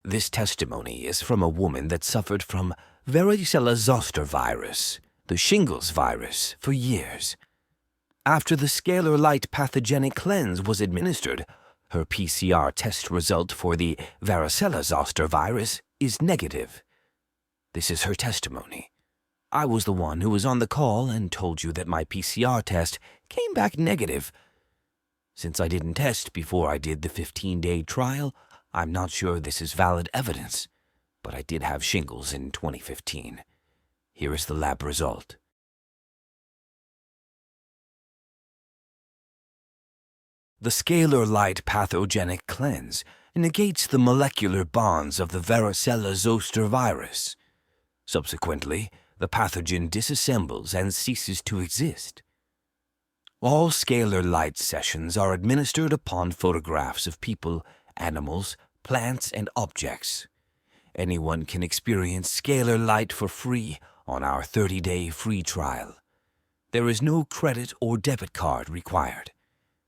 This testimony is from a woman that suffered from Varicella-Zoster virus, the Shingles virus, for years. After the Scaler Light Pathogenic Cleanse was administered, her PCR test result for the Varicella-Zoster virus is negative. This is her testimony. I was the one who was on the call and told you that my PCR test came back negative. Since I didn't test before I did the 15-day trial, I'm not sure this is valid evidence, but I did have shingles in 2015. Here is the lab result. The Scaler Light Pathogenic Cleanse negates the molecular bonds of the Varicella-Zoster virus. Subsequently, the pathogen disassembles and ceases to exist. All Scaler Light sessions are administered upon photographs of people, animals, plants, and objects. Anyone can experience Scaler Light for free on our 30-day free trial. There is no credit or debit card required.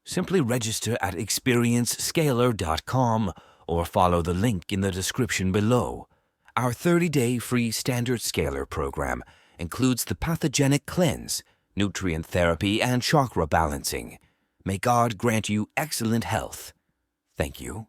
Simply register at experiencescalar.com or follow the link in the description below. Our 30-day free standard Scalar program includes the pathogenic cleanse, nutrient therapy, and chakra balancing. May God grant you excellent health. Thank you.